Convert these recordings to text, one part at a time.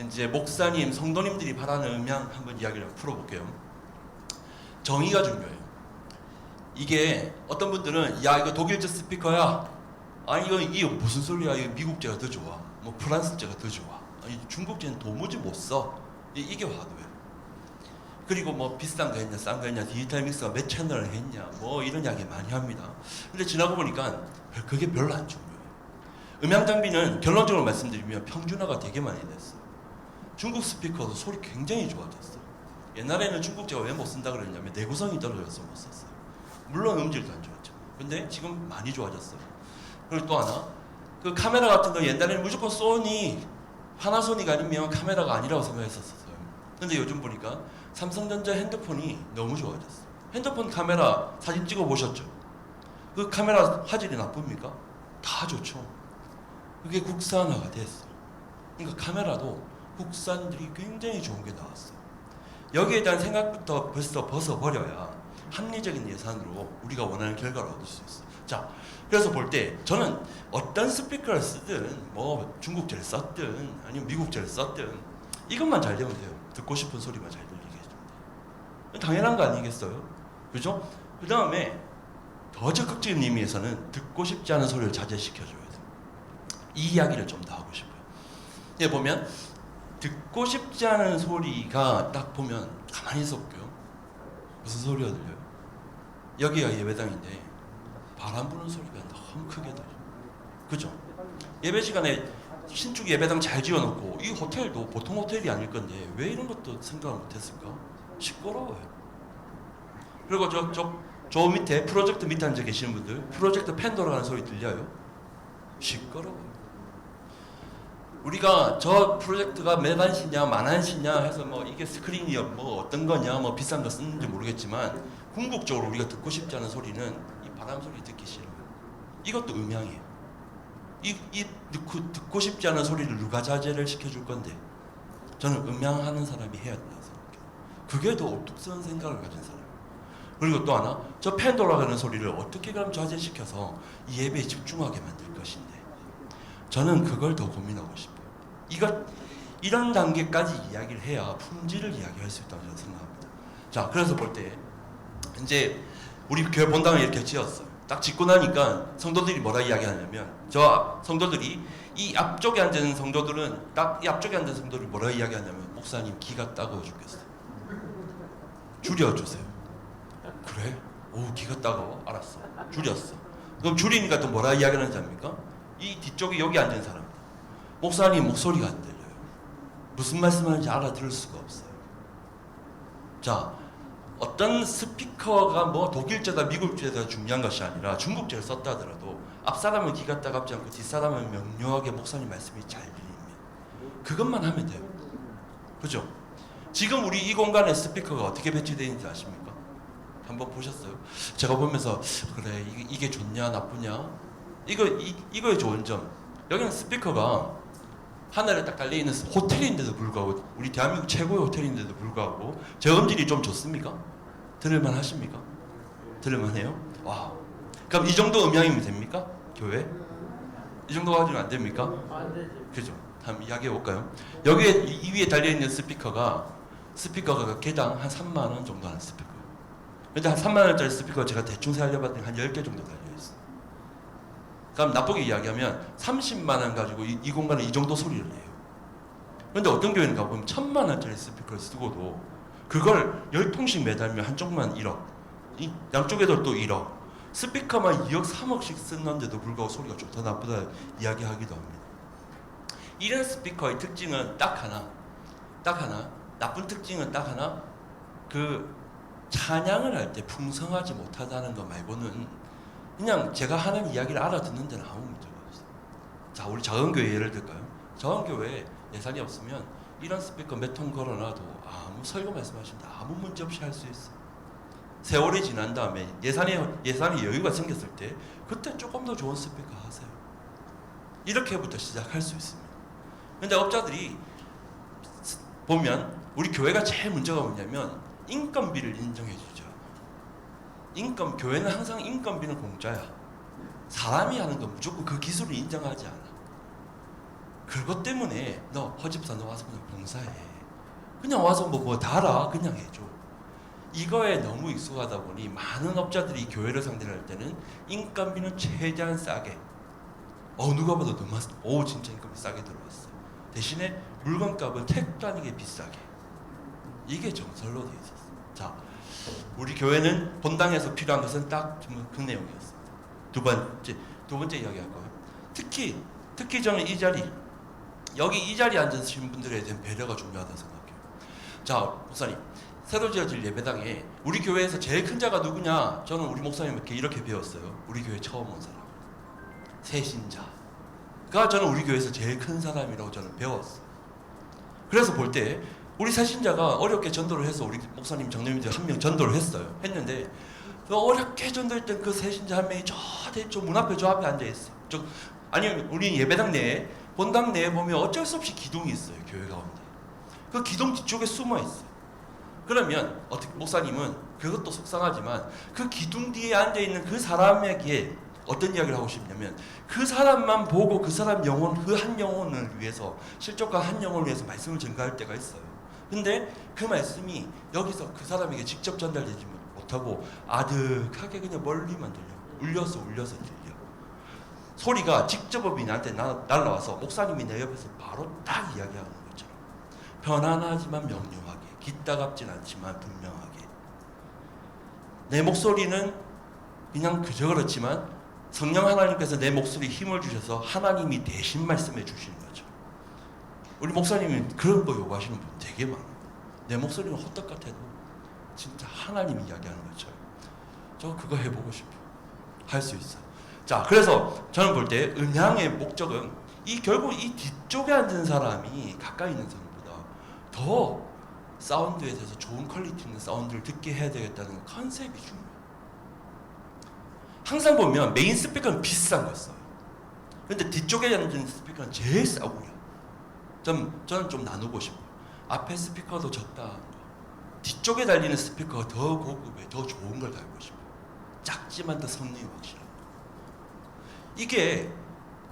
이제 목사님, 성도님들이 바라는 음향 한번 이야기를 풀어볼게요. 정의가 중요해요. 이게 어떤 분들은 야 이거 독일제 스피커야, 아니 이게 무슨 소리야, 이거 미국제가 더 좋아, 뭐 프랑스제가 더 좋아, 아니 중국제는 도무지 못 써, 이게 화두예요. 그리고 뭐 비싼 거 했냐 싼 거 했냐, 디지털 믹서가 몇 채널을 했냐, 뭐 이런 이야기 많이 합니다. 근데 지나고 보니까 그게 별로 안 중요해요. 음향 장비는 결론적으로 말씀드리면 평준화가 되게 많이 됐어요. 중국 스피커도 소리 굉장히 좋아졌어요. 옛날에는 중국제가 왜 못 쓴다 그랬냐면 내구성이 떨어져서 못 썼어요. 물론 음질도 안 좋았죠. 근데 지금 많이 좋아졌어요. 그리고 또 하나, 그 카메라 같은 거 옛날에는 무조건 소니, 파나소닉 아니면 카메라가 아니라고 생각했었어요. 근데 요즘 보니까 삼성전자 핸드폰이 너무 좋아졌어요. 핸드폰 카메라 사진 찍어 보셨죠? 그 카메라 화질이 나쁩니까? 다 좋죠. 그게 국산화가 됐어요. 그러니까 카메라도 국산들이 굉장히 좋은 게 나왔어요. 여기에 대한 생각부터 벌써 벗어버려야 합리적인 예산으로 우리가 원하는 결과를 얻을 수 있어요. 자, 그래서 볼 때 저는 어떤 스피커를 쓰든 뭐 중국제를 썼든 아니면 미국제를 썼든 이것만 잘 되면 돼요. 듣고 싶은 소리만 잘 들리게 해주면 돼요. 당연한 거 아니겠어요? 그죠? 그 다음에 더 적극적인 의미에서는 듣고 싶지 않은 소리를 자제시켜줘야 돼요. 이 이야기를 좀 더 하고 싶어요. 여기 보면 듣고 싶지 않은 소리가 딱 보면 가만히 있어 볼게요. 무슨 소리가 들려요? 여기가 예배당인데 바람 부는 소리가 너무 크게 들려요. 그죠? 예배 시간에 신축 예배당 잘 지어놓고 이 호텔도 보통 호텔이 아닐 건데 왜 이런 것도 생각을 못했을까? 시끄러워요. 그리고 저 밑에 프로젝트 밑에 앉아 계시는 분들, 프로젝트 팬 돌아가는 소리 들려요? 시끄러워요. 우리가 저 프로젝트가 몇 안시냐 만 안시냐 해서 뭐 이게 스크린이 뭐 어떤 거냐 뭐 비싼 거 쓰는지 모르겠지만 궁극적으로 우리가 듣고 싶지 않은 소리는 이 바람 소리 듣기 싫어요. 이것도 음향이에요. 듣고 싶지 않은 소리를 누가 자제를 시켜줄 건데, 저는 음향하는 사람이 해야 된다고 생각해요. 그게 더 옥뚝스러운 생각을 가진 사람. 그리고 또 하나, 저 팬 돌아가는 소리를 어떻게 그럼 자제시켜서 이 예배에 집중하게 만들 것인데, 저는 그걸 더 고민하고 싶어요. 이런 단계까지 이야기를 해야 품질을 이야기할 수 있다고 저는 생각합니다. 자, 그래서 볼 때 이제 우리 교회 본당을 이렇게 지었어요. 딱 짓고 나니까 성도들이 뭐라 이야기하냐면, 저 성도들이 이 앞쪽에 앉은 성도들은 딱 이 앞쪽에 앉은 성도들이 뭐라 이야기하냐면, 목사님 기가 따가워 죽겠어요. 줄여주세요. 그래? 오, 기가 따가워? 알았어. 줄였어. 그럼 줄이니까 또 뭐라 이야기하는지 압니까? 이 뒤쪽에 여기 앉은 사람들, 목사님 목소리가 안 들려요. 무슨 말씀하는지 알아들을 수가 없어요. 자, 어떤 스피커가 뭐 독일제다 미국제다 중요한 것이 아니라 중국제를 썼다 하더라도 앞사람은 귀가 따갑지 않고 뒷사람은 명료하게 목사님 말씀이 잘 들리면 그것만 하면 돼요. 그죠? 지금 우리 이 공간에 스피커가 어떻게 배치되어 있는지 아십니까? 한번 보셨어요? 제가 보면서 그래 이게 좋냐 나쁘냐, 이거의 좋은 점, 여기는 스피커가 하늘에 딱 달려있는 호텔인데도 불구하고, 우리 대한민국 최고의 호텔인데도 불구하고 저음질이 좀 좋습니까? 들을만 하십니까? 들을만 해요? 와, 그럼 이 정도 음향이면 됩니까? 교회? 이 정도 가지고는 안 됩니까? 안 되지. 그죠? 한번 이야기해 볼까요? 여기에 이 위에 달려있는 스피커가 개당 한 3만 원 정도 하는 스피커예요. 근데 한 3만 원짜리 스피커 제가 대충 살려봤더니 한 10개 정도 달려있어요. 그럼 나쁘게 이야기하면 30만 원 가지고 이 공간에 이 정도 소리를 내요. 그런데 어떤 교회는 가보면 1000만 원짜리 스피커를 쓰고도 그걸 10통씩 매달면 한쪽만 1억, 양쪽에도 또 1억, 스피커만 2억 3억씩 쓰는데도 불구하고 소리가 좋다 나쁘다 이야기하기도 합니다. 이런 스피커의 특징은 딱 하나, 나쁜 특징은 딱 하나, 그 찬양을 할 때 풍성하지 못하다는 거 말고는 그냥 제가 하는 이야기를 알아듣는 데는 아무 문제가 없어요. 자, 우리 작은 교회 예를 들까요? 작은 교회에 예산이 없으면 이런 스피커 몇 통 걸어놔도 아무 설교 말씀하시는데 아무 문제 없이 할 수 있어요. 세월이 지난 다음에 예산이 여유가 생겼을 때 그때 조금 더 좋은 스피커 하세요. 이렇게부터 시작할 수 있습니다. 근데 업자들이 보면 우리 교회가 제일 문제가 뭐냐면 인건비를 인정해 주죠. 교회는 항상 인건비는 공짜야. 사람이 하는 건 무조건 그 기술을 인정하지 않아. 그것 때문에 너 허집사 너 와서 그냥 봉사해. 그냥 와서 뭐 달아 그냥 해줘. 이거에 너무 익숙하다 보니 많은 업자들이 교회를 상대로 할 때는 인건비는 최대한 싸게. 누가 봐도 너무 진짜 인건비 싸게 들어왔어. 대신에 물건값은 택도 아니게 비싸게. 이게 정설로 되어 있었어. 자, 우리 교회는 본당에서 필요한 것은 딱 그 내용이었습니다. 두 번째 이야기할 거예요. 특히 저는 이 자리, 여기 이 자리에 앉으신 분들에 대한 배려가 중요하다고 생각해요. 자, 목사님, 새로 지어질 예배당에 우리 교회에서 제일 큰 자가 누구냐? 저는 우리 목사님께 이렇게 배웠어요. 우리 교회 처음 온 사람, 새신자가 저는 우리 교회에서 제일 큰 사람이라고 저는 배웠어요. 그래서 볼 때 우리 새신자가 어렵게 전도를 해서 우리 목사님 장로님들 한 명 전도를 했는데 그 어렵게 전도했던 그 새신자 한 명이 저 문 앞에 저 앞에 앉아 있어. 아니면 우리 예배당 내에 본당 내에 보면 어쩔 수 없이 기둥이 있어요. 교회 가운데 그 기둥 뒤쪽에 숨어 있어요. 그러면 어떻게 목사님은 그것도 속상하지만 그 기둥 뒤에 앉아 있는 그 사람에게 어떤 이야기를 하고 싶냐면 그 사람만 보고 그 사람 영혼, 그 한 영혼을 위해서 실족과 한 영혼을 위해서 말씀을 전가할 때가 있어요. 근데 그 말씀이 여기서 그 사람에게 직접 전달되지 못하고 아득하게 그냥 멀리만 들려. 울려서 들려. 소리가 직접 법이 나한테 날라와서 목사님이 내 옆에서 바로 딱 이야기하는 것처럼 편안하지만 명료하게, 기따갑진 않지만 분명하게. 내 목소리는 그냥 그저 그렇지만 성령 하나님께서 내 목소리에 힘을 주셔서 하나님이 대신 말씀해 주시는 거죠. 우리 목사님이 그런 거 요구하시는 분 되게 많아요. 내 목소리는 호떡 같아도 진짜 하나님이 이야기하는 것처럼. 저 그거 해보고 싶어. 할 수 있어. 자, 그래서 저는 볼 때 음향의 목적은 결국 이 뒤쪽에 앉은 사람이 가까이 있는 사람보다 더 사운드에 대해서 좋은 퀄리티 있는 사운드를 듣게 해야 되겠다는 컨셉이 중요해요. 항상 보면 메인 스피커는 비싼 거 써요. 근데 뒤쪽에 앉은 스피커는 제일 싸구려. 저는 좀 나누고 싶어요. 앞에 스피커도 적당한 거, 뒤쪽에 달리는 스피커가 더 고급에 더 좋은 걸 달고 싶어요. 작지만 더 성능이 확실한 거. 이게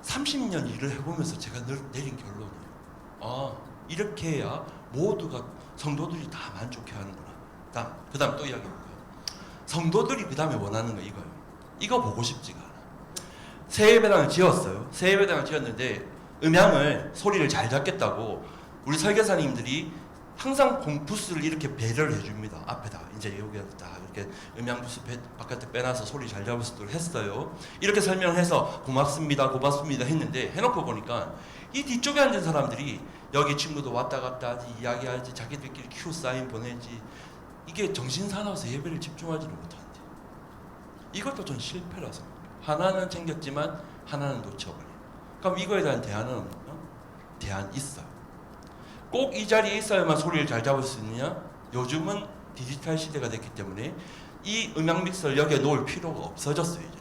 30년 일을 해보면서 제가 내린 결론이에요. 이렇게 해야 모두가 성도들이 다 만족해 하는구나. 그 다음 또 이야기해볼까요? 성도들이 그 다음에 원하는 거 이거예요. 이거 보고 싶지가 않아. 새 예배당을 지었어요. 새 예배당을 지었는데 음향을 소리를 잘 잡겠다고 우리 설교사님들이 항상 부스를 이렇게 배려를 해줍니다. 앞에다 이제 여기다 이렇게 음향 부스 바깥에 빼놔서 소리 잘 잡을 수 있도록 했어요. 이렇게 설명해서 고맙습니다 했는데 해놓고 보니까 이 뒤쪽에 앉은 사람들이 여기 친구도 왔다 갔다 하지, 이야기하지, 자기들끼리 큐 사인 보내지, 이게 정신 사나워서 예배를 집중하지를 못한대. 이것도 전 실패라서 하나는 챙겼지만 하나는 놓쳐버려. 그럼 이거에 대한 대안은 없나요? 대안 있어요. 꼭 이 자리에 있어야만 소리를 잘 잡을 수 있느냐? 요즘은 디지털 시대가 됐기 때문에 이 음향 믹서를 여기에 놓을 필요가 없어졌어요. 이제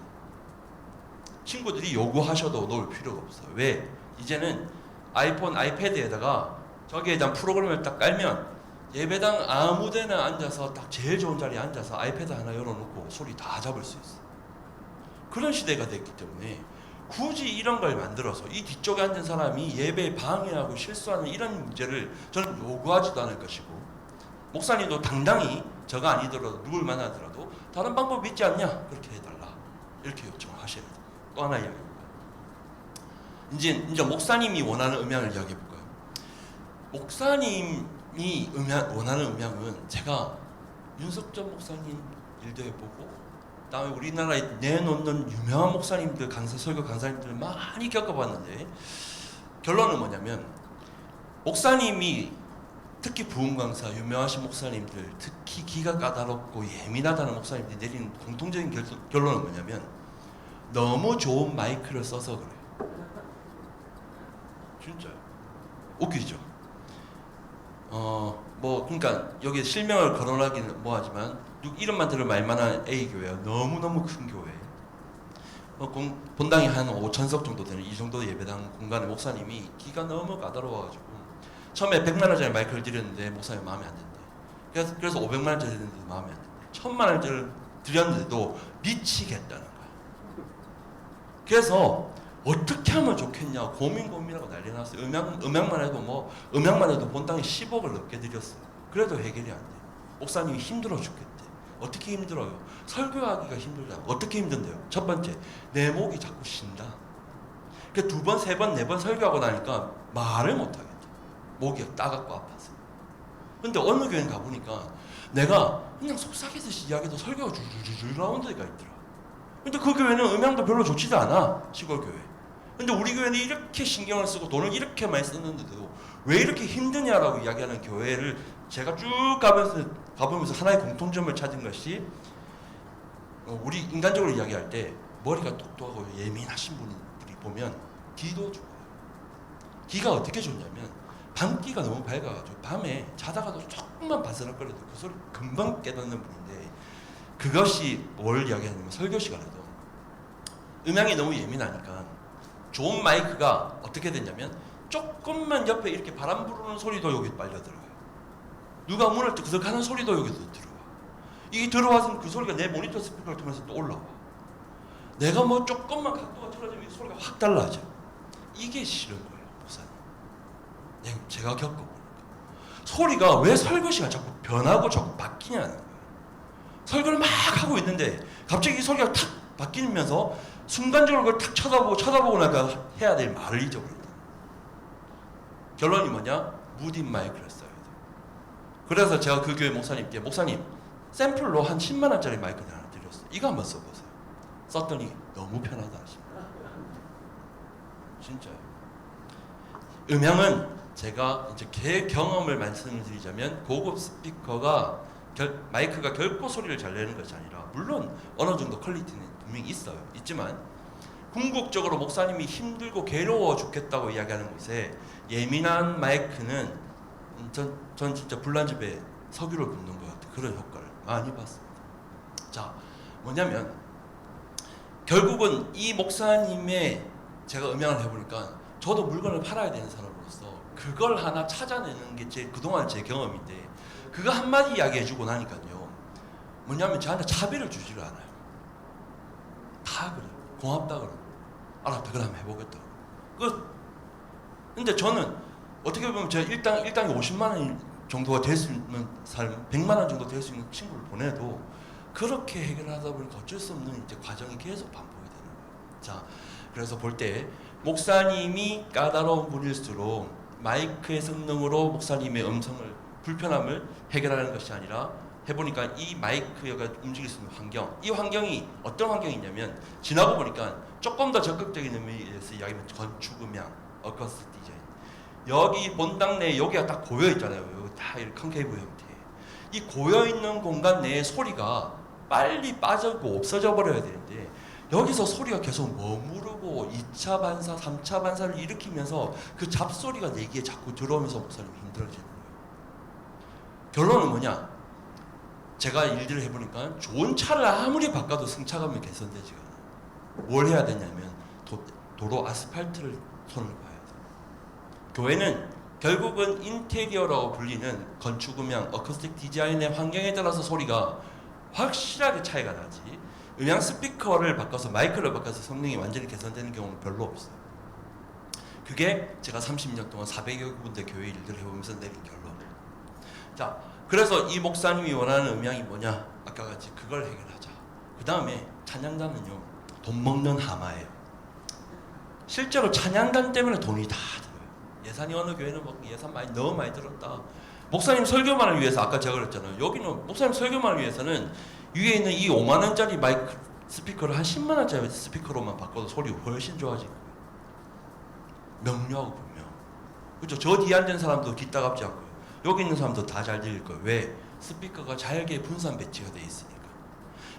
친구들이 요구하셔도 놓을 필요가 없어요. 왜? 이제는 아이폰, 아이패드에다가 저기에 대한 프로그램을 딱 깔면 예배당 아무데나 앉아서 딱 제일 좋은 자리에 앉아서 아이패드 하나 열어놓고 소리 다 잡을 수 있어요. 그런 시대가 됐기 때문에 굳이 이런 걸 만들어서 이 뒤쪽에 앉은 사람이 예배에 방해하고 실수하는 이런 문제를 저는 요구하지도 않을 것이고, 목사님도 당당히 저가 아니더라도 누굴 만나더라도 다른 방법 있지 않냐? 그렇게 해달라. 이렇게 요청하셔야 돼요. 또 하나 이야기해볼까요? 이제 목사님이 원하는 음향을 이야기해볼까요? 목사님이 원하는 음향은 제가 윤석전 목사님 일도 해보고 그다음에 우리나라에 내놓는 유명한 목사님들, 설교 강사님들 많이 겪어봤는데 결론은 뭐냐면, 목사님이 특히 부흥 강사, 유명하신 목사님들, 특히 기가 까다롭고 예민하다는 목사님들이 내린 공통적인 결론은 뭐냐면 너무 좋은 마이크를 써서 그래요. 진짜요. 웃기죠. 그러니까 여기 실명을 거론하기는 뭐하지만 이름만 들을 말만한 A교회야. 너무너무 큰 교회. 본당이 한 5,000석 정도 되는 이 정도 예배당 공간에 목사님이 기가 너무 까다로워가지고 처음에 100만 원짜리 마이크를 드렸는데 목사님 마음에 안 든대. 그래서 500만 원짜리 드렸는데 마음에 안 든대. 1,000만 원짜리 드렸는데도 미치겠다는 거야. 그래서 어떻게 하면 좋겠냐 고민하고 난리 났어요. 음향만 해도 음향만 해도 본당에 10억을 넘게 들였어요. 그래도 해결이 안 돼. 목사님이 힘들어 죽겠대. 어떻게 힘들어요? 설교하기가 힘들다. 어떻게 힘든데요? 첫 번째, 내 목이 자꾸 쉰다. 그 두 번, 세 번, 네 번 설교하고 나니까 말을 못 하겠죠. 목이 따갑고 아파서. 근데 어느 교회는 가보니까 내가 그냥 속삭이듯이 이야기도 설교가 줄줄줄 나오는 데가 있더라. 근데 그 교회는 음향도 별로 좋지도 않아. 시골 교회. 근데 우리 교회는 이렇게 신경을 쓰고 돈을 이렇게 많이 썼는데도 왜 이렇게 힘드냐라고 이야기하는 교회를 제가 쭉 가보면서 하나의 공통점을 찾은 것이, 우리 인간적으로 이야기할 때 머리가 똑똑하고 예민하신 분들이 보면 기도 좋아요. 기가 어떻게 좋냐면 밤기가 너무 밝아가지고 밤에 자다가도 조금만 바스락거려도 그 소리 금방 깨닫는 분인데, 그것이 뭘 이야기하냐면 설교 시간에도 음향이 너무 예민하니까 좋은 마이크가 어떻게 되냐면 조금만 옆에 이렇게 바람 부르는 소리도 여기 빨려 들어가요. 누가 문을 뜨그득 하는 소리도 여기도 들어와. 이게 들어와서 그 소리가 내 모니터 스피커를 통해서 또 올라와. 내가 뭐 조금만 각도가 틀어지면 이 소리가 확 달라져. 이게 싫은 거예요, 목사님. 제가 겪어보니까 소리가 왜 설교 시간 자꾸 변하고 자꾸 바뀌냐는 거예요. 설교를 막 하고 있는데 갑자기 이 소리가 탁 바뀌면서 순간적으로 그걸 탁 쳐다보고 나니까 해야 될 말을 잊어버린다. 결론이 뭐냐? 무딘 마이크를 써야 돼. 그래서 제가 그 교회 목사님께, 목사님 샘플로 한 10만 원짜리 마이크를 하나 드렸어요. 이거 한번 써보세요. 썼더니 너무 편하다 하십니다. 진짜요. 음향은 제가 이제 제 경험을 말씀드리자면 고급 스피커가 마이크가 결코 소리를 잘 내는 것이 아니라, 물론 어느 정도 퀄리티는 분명히 있지만 궁극적으로 목사님이 힘들고 괴로워 죽겠다고 이야기하는 곳에 예민한 마이크는 전 진짜 불난집에 석유를 붓는 것 같은 그런 효과를 많이 봤습니다. 자, 뭐냐면 결국은 이 목사님의, 제가 음향을 해보니까 저도 물건을 팔아야 되는 사람으로서 그걸 하나 찾아내는 게 그동안 제 경험인데, 그거 한마디 이야기해주고 나니까요, 뭐냐면 저한테 차비를 주지를 않아요. 다 그래요. 고맙다 그러고, 알았다 그럼 해보겠다. 근데 저는 어떻게 보면 제가 일당이 50만 원 정도가 될 수 있는 삶, 100만 원 정도 될 수 있는 친구를 보내도 그렇게 해결하다 보니까 어쩔 수 없는 이제 과정이 계속 반복이 되는 거예요. 자, 그래서 볼 때 목사님이 까다로운 분일수록 마이크의 성능으로 목사님의 음성을, 불편함을 해결하는 것이 아니라, 해보니까 이 마이크가 움직일 수 있는 환경, 이 환경이 어떤 환경이냐면, 지나고 보니까 조금 더 적극적인 의미에서 이야기하면 건축음향, 어쿠스틱 디자인, 여기 본당 내에 여기가 딱 고여 있잖아요. 여기 다 이렇게 컨케이브 형태. 이 고여 있는 공간 내에 소리가 빨리 빠지고 없어져 버려야 되는데, 여기서 소리가 계속 머무르고 2차 반사, 3차 반사를 일으키면서 그 잡소리가 내 귀에 자꾸 들어오면서 목사님이 힘들어지는 거예요. 결론은 뭐냐? 제가 일들을 해보니까 좋은 차를 아무리 바꿔도 승차감이 개선되지가 않아요. 뭘 해야 되냐면 도로 아스팔트를 손을 봐야 돼요. 교회는 결국은 인테리어라고 불리는 건축음향, 어쿠스틱 디자인의 환경에 따라서 소리가 확실하게 차이가 나지, 음향 스피커를 바꿔서, 마이크를 바꿔서 성능이 완전히 개선되는 경우는 별로 없어요. 그게 제가 30년 동안 400여 군데 교회 일들을 해보면서 내린 결론이에요. 자, 그래서 이 목사님이 원하는 음향이 뭐냐? 아까 같이 그걸 해결하자. 그 다음에 찬양단은요, 돈 먹는 하마예요. 실제로 찬양단 때문에 돈이 다 들어요. 예산이 어느 교회는 뭐 예산 너무 많이 들었다. 목사님 설교만을 위해서, 아까 제가 그랬잖아요. 여기는 목사님 설교만을 위해서는 위에 있는 이 5만 원짜리 마이크 스피커를 한 10만 원짜리 스피커로만 바꿔도 소리 훨씬 좋아지고, 명료하고 분명. 그렇죠? 저 뒤에 앉은 사람도 귀 따갑지 않고요. 여기 있는 사람도 다 잘 들릴 거예요. 왜? 스피커가 잘게 분산 배치가 돼 있으니까.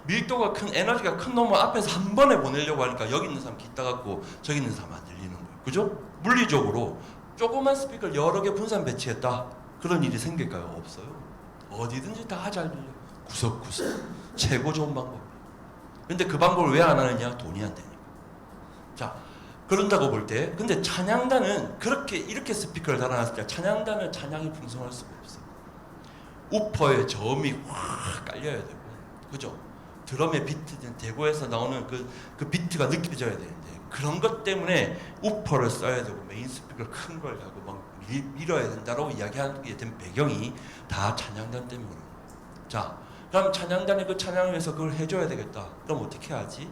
밀도가 큰, 에너지가 큰 놈을 앞에서 한 번에 보내려고 하니까 여기 있는 사람 귀 따갑고 저기 있는 사람 안 들리는 거예요. 그죠? 물리적으로 조그만 스피커를 여러 개 분산 배치했다, 그런 일이 생길까요? 없어요. 어디든지 다 잘 들려. 구석구석. 최고 좋은 방법. 근데 그 방법을 왜 안 하느냐? 돈이 안 되니까. 자, 그런다고 볼 때, 근데 찬양단은 이렇게 스피커를 달아놨을 때 찬양단은 찬양이 풍성할 수가 없어요. 우퍼에 저음이 확 깔려야 되고, 그죠? 드럼의 비트, 대고에서 나오는 그 비트가 느껴져야 되는데 그런 것 때문에 우퍼를 써야 되고 메인 스피커 큰 걸 하고 막 밀어야 된다라고 이야기하게 된 배경이 다 찬양단 때문에 그런 거예요. 자, 그럼 찬양단이 그 찬양을 위해서 그걸 해줘야 되겠다. 그럼 어떻게 하지?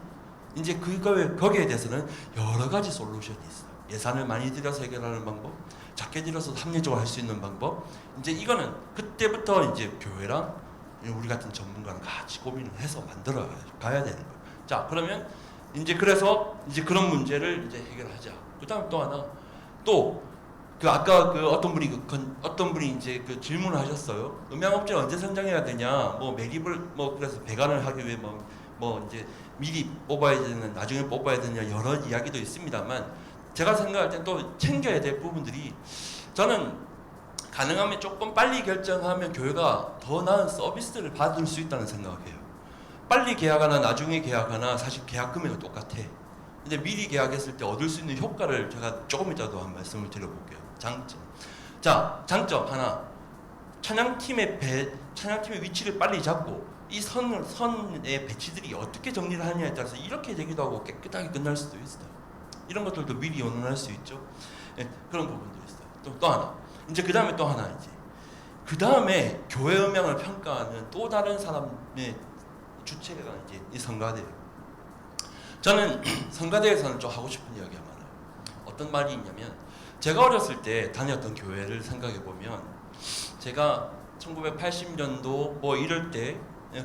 이제 거기에 대해서는 여러 가지 솔루션이 있어요. 예산을 많이 들여서 해결하는 방법, 작게 들여서 합리적으로 할 수 있는 방법. 이제 이거는 그때부터 이제 교회랑 우리 같은 전문가랑 같이 고민을 해서 만들어 가야 되는 거예요. 자, 그러면 이제 그래서 이제 그런 문제를 이제 해결하자. 그다음 또 하나, 또 그 아까 그 어떤 분이 이제 그 질문을 하셨어요. 음향업체 언제 선정해야 되냐? 뭐 매립을 뭐 그래서 배관을 하기 위해 뭐 이제 미리 뽑아야 되는, 나중에 뽑아야 되냐, 여러 이야기도 있습니다만, 제가 생각할 땐 또 챙겨야 될 부분들이, 저는 가능하면 조금 빨리 결정하면 교회가 더 나은 서비스를 받을 수 있다는 생각해요. 빨리 계약하나 나중에 계약하나 사실 계약 금액은 똑같아. 근데 미리 계약했을 때 얻을 수 있는 효과를 제가 조금 이따도 한 말씀을 드려볼게요. 장점. 자, 장점 하나. 찬양팀의 위치를 빨리 잡고 이 선의 배치들이 어떻게 정리를 하느냐에 따라서 이렇게 되기도 하고 깨끗하게 끝날 수도 있어요. 이런 것들도 미리 연원할 수 있죠. 네, 그런 부분도 있어요. 또 하나. 이제 그 다음에 또 하나 그 다음에 교회 음향을 평가하는 또 다른 사람의 주체가 이제 이 성가대예요. 저는 성가대에서는 좀 하고 싶은 이야기가 많아요. 어떤 말이 있냐면, 제가 어렸을 때 다녔던 교회를 생각해 보면, 제가 1980년도 뭐 이럴 때,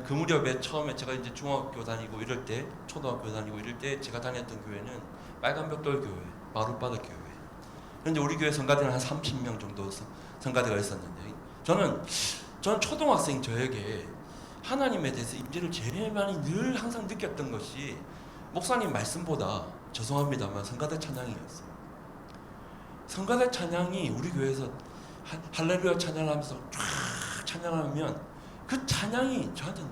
그 무렵에 처음에 제가 이제 중학교 다니고 이럴 때, 초등학교 다니고 이럴 때 제가 다녔던 교회는 빨간벽돌 교회, 마룻바닥 교회. 그런데 우리 교회 성가대는 한 30명 정도 성가대가 있었는데, 저는 초등학생 저에게 하나님에 대해서 임재를 제일 많이 늘 항상 느꼈던 것이 목사님 말씀보다, 죄송합니다만, 성가대 찬양이었어요. 성가대 찬양이 우리 교회에서 할렐루야 찬양하면서 쫙 찬양하면 그 찬양이 저한테는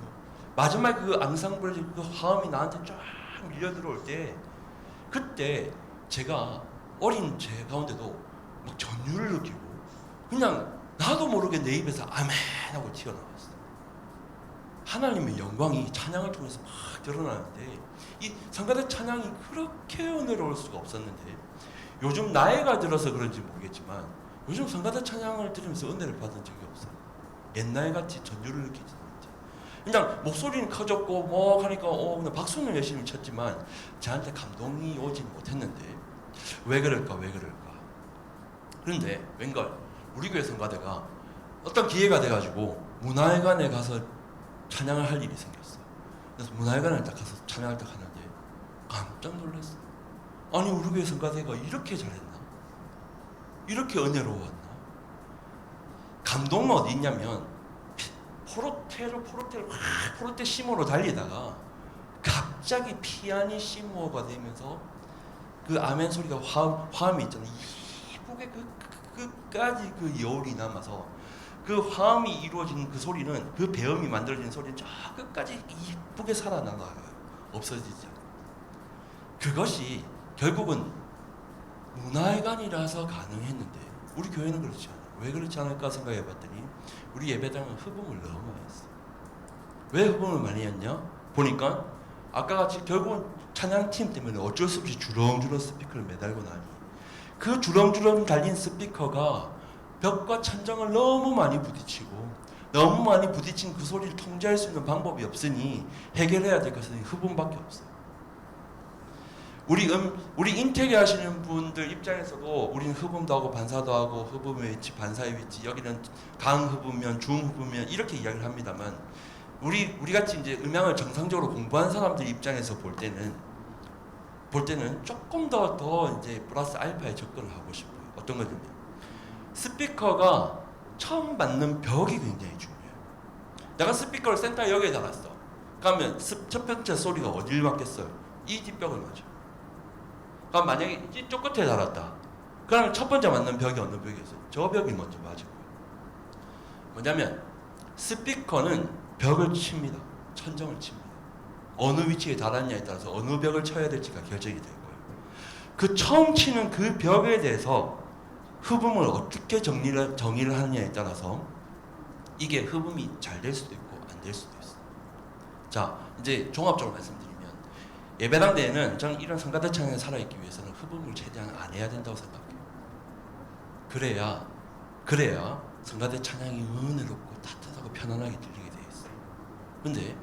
마지막 그 앙상블 그 화음이 나한테 쫙 밀려 들어올 때, 그때 제가 어린 제 가운데도 막 전율을 느끼고 그냥 나도 모르게 내 입에서 아멘 하고 튀어나왔어요. 하나님의 영광이 찬양을 통해서 막 드러나는데, 이 성가대 찬양이 그렇게 은혜로울 수가 없었는데, 요즘 나이가 들어서 그런지 모르겠지만 요즘 성가대 찬양을 들으면서 은혜를 받은 적이 없어요. 옛날 같이 전율을 느끼지 않죠. 그냥 목소리는 커졌고 뭐 하니까 그냥 박수는 열심히 쳤지만 저한테 감동이 오지 못했는데, 왜 그럴까? 그런데 웬걸 우리 교회 성가대가 어떤 기회가 돼가지고 문화회관에 가서 찬양을 할 일이 생겼어요. 그래서 문화회관에 딱 가서 찬양을 딱 하는데 깜짝 놀랐어요. 아니, 우리 교회 성가대가 이렇게 잘했나? 이렇게 은혜로웠나? 감동은 어디 있냐면, 포르테시모로 달리다가 갑자기 피아니시모가 되면서 그 아멘 소리가 화음이 있잖아요. 이쁘게 끝까지 그 여울이 남아서 그 화음이 이루어지는 그 소리는, 그 배음이 만들어지는 소리는 저 끝까지 이쁘게 살아나가요. 없어지지 않아요. 그것이 결국은 문화회관이라서 가능했는데 우리 교회는 그렇지 않아요. 왜 그렇지 않을까 생각해 봤더니 우리 예배당은 흡음을 너무 많이 했어요. 왜 흡음을 많이 했냐? 보니까 아까 같이 결국은 찬양팀 때문에 어쩔 수 없이 주렁주렁 스피커를 매달고 나니, 그 주렁주렁 달린 스피커가 벽과 천장을 너무 많이 부딪히고, 너무 많이 부딪힌 그 소리를 통제할 수 있는 방법이 없으니 해결해야 될 것은 흡음밖에 없어요. 우리 인테리어 하시는 분들 입장에서도 우리는 흡음도 하고 반사도 하고, 흡음의 위치, 반사의 위치, 여기는 강흡음면, 중흡음면 이렇게 이야기를 합니다만, 우리 같이 이제 음향을 정상적으로 공부한 사람들 입장에서 볼 때는 조금 더 이제 플러스 알파에 접근을 하고 싶어요. 어떤 거냐면, 스피커가 처음 받는 벽이 굉장히 중요해요. 내가 스피커를 센터역에 달았어. 그러면 첫 번째 소리가 어딜 맞겠어요? 이 뒷벽을 맞아. 그럼 만약에 이쪽 끝에 달았다. 그러면 첫 번째 맞는 벽이 어느 벽이었어요? 저 벽이 먼저 맞을 거예요. 뭐냐면 스피커는 벽을 칩니다. 천정을 칩니다. 어느 위치에 달았냐에 따라서 어느 벽을 쳐야 될지가 결정이 될 거예요. 그 처음 치는 그 벽에 대해서 흡음을 어떻게 정의를 하느냐에 따라서 이게 흡음이 잘 될 수도 있고 안 될 수도 있어요. 자, 이제 종합적으로 말씀드리면, 예배당 내에는 저는 이런 성가대 찬양이 살아있기 위해서는 흡음을 최대한 안 해야 된다고 생각해요. 그래야 성가대 찬양이 은혜롭고 따뜻하고 편안하게 들리게 되어 있어요. 근데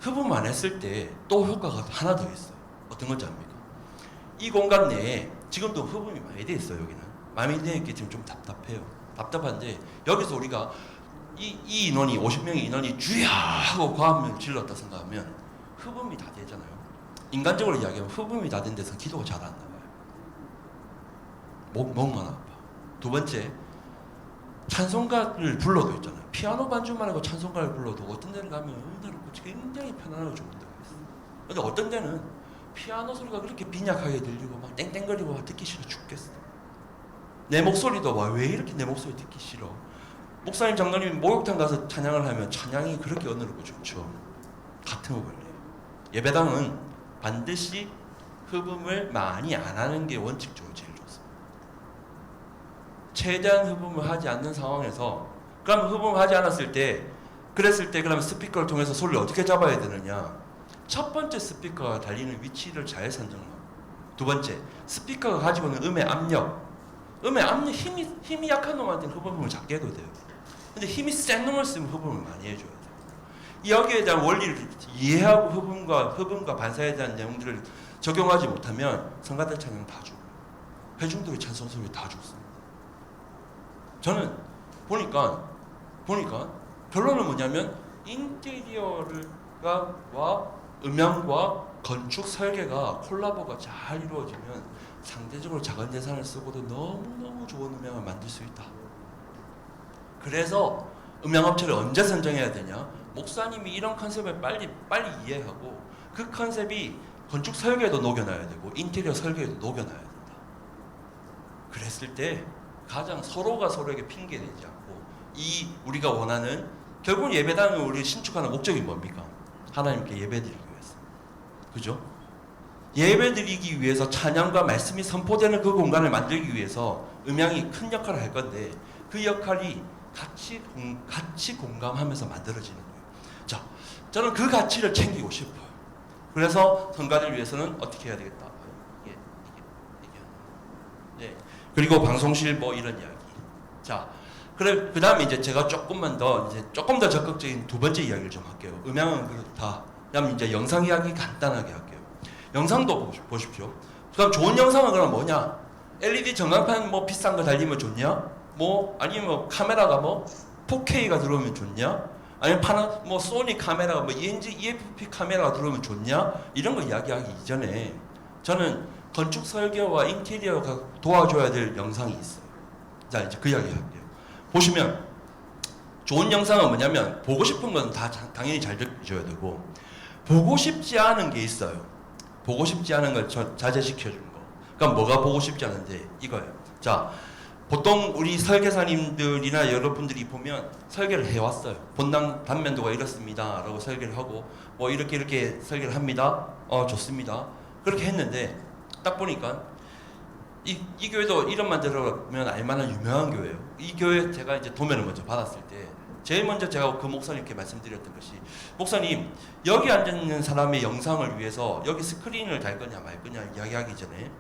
흡음 안 했을 때 또 효과가 하나 더 있어요. 어떤 건지 압니까? 이 공간 내에 지금도 흡음이 많이 돼 있어요. 여기는 많이 돼 있기 때문에 좀 답답해요. 답답한데 여기서 우리가 이 인원이 50명의 인원이 주야 하고 과음을 질렀다 생각하면 흡음이 다 되잖아요. 인간적으로 이야기하면 흡음이 다 된 데서 기도가 잘 안 나와요. 목만 아파. 두 번째, 찬송가를 불러도 있잖아요. 피아노 반주만 하고 찬송가를 불러도 어떤 데는 가면 은혜롭고 굉장히 편안하고 좋은 데가 있어요. 근데 어떤 데는 피아노 소리가 그렇게 빈약하게 들리고 막 땡땡거리고 막 듣기 싫어 죽겠어. 내 목소리도 와, 왜 이렇게 내 목소리 듣기 싫어? 목사님, 장로님이 목욕탕 가서 찬양을 하면 찬양이 그렇게 은혜롭고 좋죠. 같은 원리예요. 예배당은 반드시 흡음을 많이 안 하는 게 원칙적으로 제일 좋습니다. 최대한 흡음을 하지 않는 상황에서, 그럼 흡음을 하지 않았을 때, 그랬을 때 그러면 스피커를 통해서 소리를 어떻게 잡아야 되느냐? 첫 번째, 스피커가 달리는 위치를 잘 선정하고, 두 번째, 스피커가 가지고 있는 음의 압력 힘이 약한 놈한테는 흡음을 작게 해도 돼요. 근데 힘이 센 놈을 쓰면 흡음을 많이 해줘야 돼요. 여기에 대한 원리를 이해하고 흡음과 반사에 대한 내용들을 적용하지 못하면 성가대 찬양 다 죽어요. 회중들의 찬송 소리 다 죽습니다. 저는 보니까 결론은 뭐냐면 인테리어와 음향과 건축 설계가 콜라보가 잘 이루어지면 상대적으로 작은 예산을 쓰고도 너무너무 좋은 음향을 만들 수 있다. 그래서 음향업체를 언제 선정해야 되냐? 목사님이 이런 컨셉을 빨리 이해하고 그 컨셉이 건축 설계에도 녹여놔야 되고 인테리어 설계에도 녹여놔야 된다. 그랬을 때 가장 서로가 서로에게 핑계내지 않고 우리가 원하는, 결국 예배당을 우리 신축하는 목적이 뭡니까? 하나님께 예배드리기 위해서. 그죠? 예배드리기 위해서 찬양과 말씀이 선포되는 그 공간을 만들기 위해서 음향이 큰 역할을 할 건데 그 역할이 같이 공감하면서 만들어지는 거예요. 자, 저는 그 가치를 챙기고 싶어요. 그래서 성가를 위해서는 어떻게 해야 되겠다. 네. 그리고 방송실 뭐 이런 이야기. 자, 그 다음에 이제 제가 조금 더 적극적인 두 번째 이야기를 좀 할게요. 음향은 그렇다. 그다음 이제 영상 이야기 간단하게 할게요. 영상도 보십시오. 그럼 좋은 영상은 그럼 뭐냐? LED 전광판 뭐 비싼 거 달리면 좋냐? 아니면 뭐 카메라가 4K가 들어오면 좋냐? 아니면 뭐 소니 카메라가 EFP 카메라가 들어오면 좋냐? 이런 거 이야기하기 이전에 저는 건축 설계와 인테리어가 도와줘야 될 영상이 있어요. 자, 이제 그 이야기 할게요. 보시면 좋은 영상은 뭐냐면 보고 싶은 건 다 당연히 잘 들려줘야 되고 보고 싶지 않은 게 있어요. 보고 싶지 않은 걸 자제시켜주는 거. 그럼 뭐가 보고 싶지 않은데 이거예요. 자, 보통 우리 설계사님들이나 여러분들이 보면 설계를 해왔어요. 본당 단면도가 이렇습니다 라고 설계를 하고 이렇게 설계를 합니다. 좋습니다. 그렇게 했는데 딱 보니까 이 교회도 이름만 들어보면 알만한 유명한 교회예요. 이 교회 제가 이제 도면을 먼저 받았을 때 제일 먼저 제가 그 목사님께 말씀드렸던 것이, 목사님 여기 앉아있는 사람의 영상을 위해서 여기 스크린을 달 거냐 말 거냐 이야기하기 전에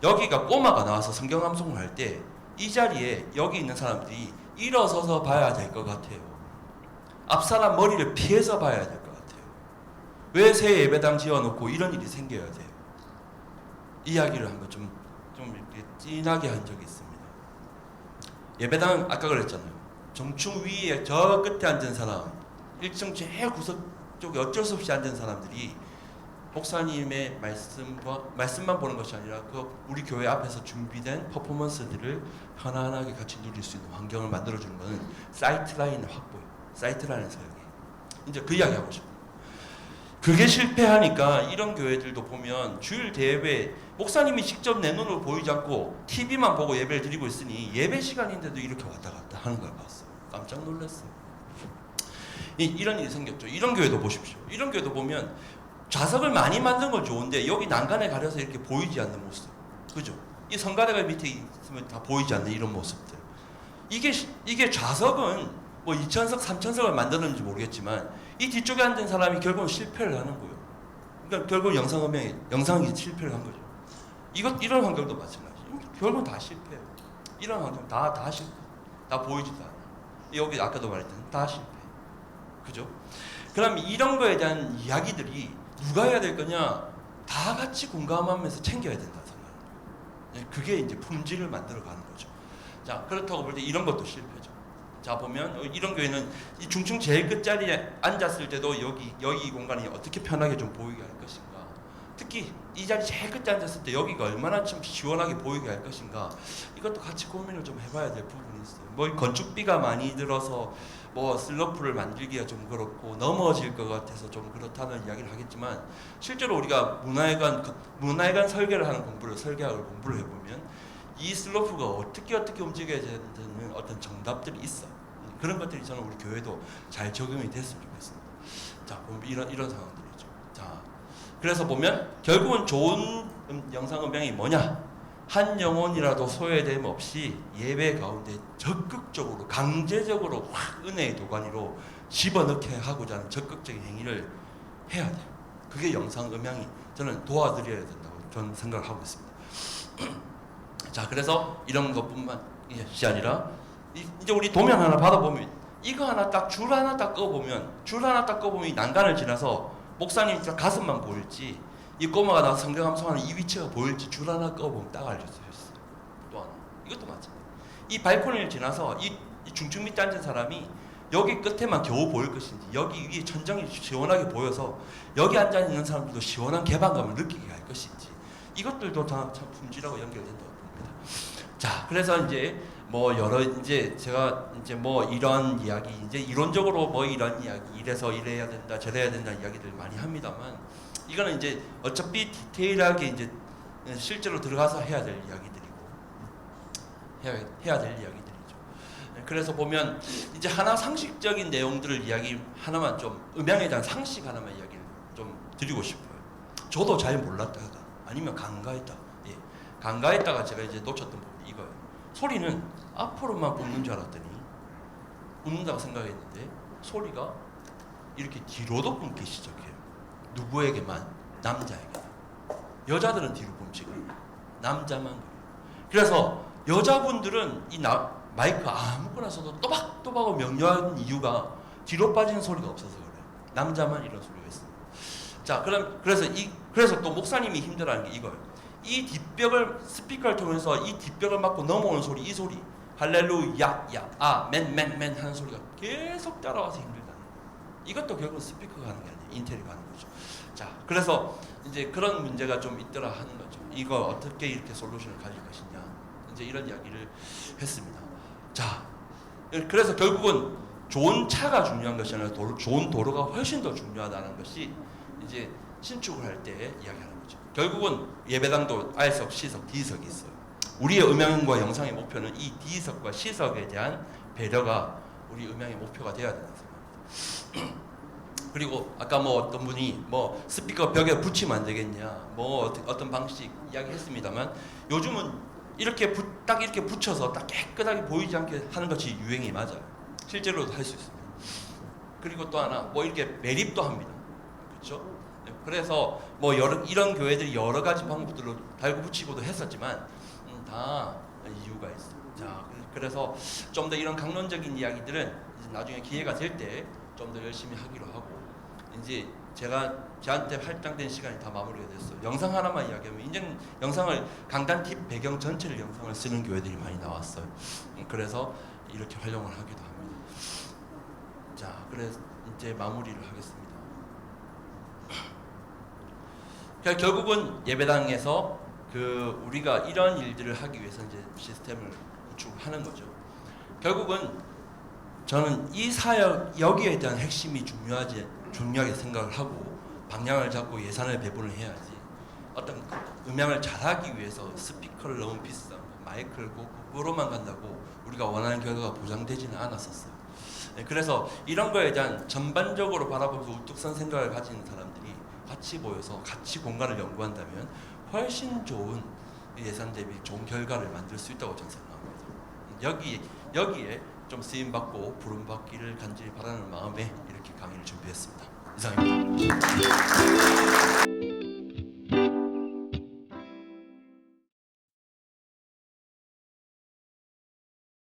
여기가 꼬마가 나와서 성경 암송을 할 때 이 자리에 여기 있는 사람들이 일어서서 봐야 될 것 같아요. 앞사람 머리를 피해서 봐야 될 것 같아요. 왜 새 예배당 지어놓고 이런 일이 생겨야 돼요? 이야기를 한번 좀 이렇게 진하게 한 적이 있습니다. 예배당 아까 그랬잖아요. 정충 위에 저 끝에 앉은 사람, 1층 제일 구석 쪽에 어쩔 수 없이 앉은 사람들이 목사님의 말씀만 보는 것이 아니라 우리 교회 앞에서 준비된 퍼포먼스들을 편안하게 같이 누릴 수 있는 환경을 만들어주는 것은 사이트 라인을 확보해요. 사이트 라인 설계. 이제 그 이야기 하고 싶어요. 그게 실패하니까 이런 교회들도 보면 주일 대예배 목사님이 직접 내 눈으로 보이지 않고 TV만 보고 예배를 드리고 있으니 예배 시간인데도 이렇게 왔다 갔다 하는 걸 봤어요. 깜짝 놀랐어요. 이런 일이 생겼죠. 이런 교회도 보십시오. 이런 교회도 보면 좌석을 많이 만든 건 좋은데 여기 난간에 가려서 이렇게 보이지 않는 모습. 그죠? 이 성가대가 밑에 있으면 다 보이지 않는 이런 모습들. 이게 좌석은 2,000석, 3,000석을 만드는지 모르겠지만 이 뒤쪽에 앉은 사람이 결국은 실패를 하는 거예요. 그러니까 결국 영상이 실패를 한 거죠. 이런 환경도 마찬가지. 결국 다 실패해요. 이런 환경 다 실패. 다 보이지도 않아. 여기 아까도 말했던 다 실패. 그죠? 그럼 이런 거에 대한 이야기들이 누가 해야 될 거냐? 다 같이 공감하면서 챙겨야 된다 생각해요. 그게 이제 품질을 만들어 가는 거죠. 자, 그렇다고 볼 때 이런 것도 실패죠. 자, 보면 이런 교회는 이 중층 제일 끝자리에 앉았을 때도 여기 공간이 어떻게 편하게 좀 보이게 할 것인가. 특히 이 자리 제일 끝에 앉았을 때 여기가 얼마나 좀 시원하게 보이게 할 것인가. 이것도 같이 고민을 좀 해봐야 될 부분이 있어요. 뭐 건축비가 많이 들어서 뭐 슬로프를 만들기가 좀 그렇고 넘어질 것 같아서 좀 그렇다는 이야기를 하겠지만, 실제로 우리가 문화회관 설계를 하는 설계학을 공부를 해보면 이 슬로프가 어떻게 움직여야 되는 어떤 정답들이 있어. 그런 것들이 저는 우리 교회도 잘 적용이 됐으면 좋겠습니다. 자, 이런 상황들이죠. 자, 그래서 보면 결국은 좋은 영상 음향이 뭐냐? 한 영혼이라도 소외됨 없이 예배 가운데 적극적으로 강제적으로 확 은혜의 도가니로 집어넣게 하고자 하는 적극적인 행위를 해야 돼요. 그게 영상 음향이 저는 도와드려야 된다고 저는 생각을 하고 있습니다. 자, 그래서 이런 것뿐만 아니라 이제 우리 도면 하나 받아보면 이거 하나 딱 줄 하나 딱 꺼보면 이 난간을 지나서 목사님 가슴만 보일지 이 꼬마가 나서 성경 함성하는 이 위치가 보일지 줄 하나 꺼보면 딱 알려져 있어요. 또 하나 이것도 마찬가지. 이 발코니를 지나서 이 중층 밑에 앉은 사람이 여기 끝에만 겨우 보일 것인지 여기 위에 천정이 시원하게 보여서 여기 앉아 있는 사람들도 시원한 개방감을 느끼게 할 것인지 이것들도 다 참 품질하고 연결된다고 봅니다. 자, 그래서 이제 제가 이런 이야기 이제 이론적으로 이런 이야기 이래서 이래야 된다 저래야 된다 이야기들 많이 합니다만, 이거는 이제 어차피 디테일하게 이제 실제로 들어가서 해야 될 이야기들이고 해야 될 이야기들이죠. 그래서 보면 이제 하나 상식적인 내용들을 이야기 하나만 좀 음향에 대한 상식 하나만 이야기를 좀 드리고 싶어요. 저도 잘 몰랐다가 아니면 간과했다가 제가 이제 놓쳤던 부분이 이거예요. 소리는 앞으로만 뿜는 줄 알았더니 뿜는다고 생각했는데 소리가 이렇게 뒤로도 뿜기 시작해요. 누구에게만? 남자에게. 여자들은 뒤로 뿜지고 남자만 그래요. 그래서 여자분들은 이 마이크 아무거나 써도 또박또박하고 명료한 이유가 뒤로 빠지는 소리가 없어서 그래요. 남자만 이런 소리가 있어요. 자, 그래서 또 목사님이 힘들어하는 게 이거예요. 이 뒷벽을 스피커를 통해서 이 뒷벽을 맞고 넘어오는 소리, 이 소리, 할렐루야, 아멘 하는 소리가 계속 따라와서 힘들다. 이것도 결국 스피커가 하는 게 아니에요. 인텔이 하는 거죠. 자, 그래서 이제 그런 문제가 좀 있더라 하는 거죠. 이거 어떻게 이렇게 솔루션을 가질 것이냐. 이제 이런 이야기를 했습니다. 자, 그래서 결국은 좋은 차가 중요한 것이 아니라 좋은 도로가 훨씬 더 중요하다는 것이 이제 신축을 할 때 이야기하는 거죠. 결국은 예배당도 R석, C석, D석이 있어요. 우리의 음향과 영상의 목표는 이 D석과 C석에 대한 배려가 우리 음향의 목표가 돼야 된다고 생각합니다. 그리고 아까 어떤 분이 스피커 벽에 붙이면 안 되겠냐, 어떤 방식 이야기했습니다만, 요즘은 이렇게 딱 이렇게 붙여서 딱 깨끗하게 보이지 않게 하는 것이 유행이 맞아요. 실제로도 할 수 있습니다. 그리고 또 하나 이렇게 매립도 합니다. 그렇죠? 그래서 이런 교회들이 여러 가지 방법들로 달고 붙이고도 했었지만 다 이유가 있어요. 자, 그래서 좀 더 이런 강론적인 이야기들은 이제 나중에 기회가 될 때 좀 더 열심히 하기로 하고, 이제 저한테 할당된 시간이 다 마무리가 됐어요. 영상 하나만 이야기하면 이제 영상을 강단 팁 배경 전체를 영상을 쓰는 교회들이 많이 나왔어요. 그래서 이렇게 활용을 하기도 합니다. 자, 그래서 이제 마무리를 하겠습니다. 그러니까 결국은 예배당에서 우리가 이런 일들을 하기 위해서 이제 시스템을 구축하는 거죠. 결국은 저는 이 사역 여기에 대한 핵심이 중요하게 생각을 하고 방향을 잡고 예산을 배분을 해야지, 어떤 음향을 잘하기 위해서 스피커를 너무 비싼 마이크를 그거로만 간다고 우리가 원하는 결과가 보장되지는 않았었어요. 그래서 이런 거에 대한 전반적으로 바라보면서 우뚝 선 생각을 가진 사람들이 같이 모여서 같이 공간을 연구한다면 훨씬 좋은 예산 대비 좋은 결과를 만들 수 있다고 저는 생각합니다. 여기에 좀 쓰임받고 부름받기를 간절히 바라는 마음에 이렇게 강의를 준비했습니다. 이상입니다.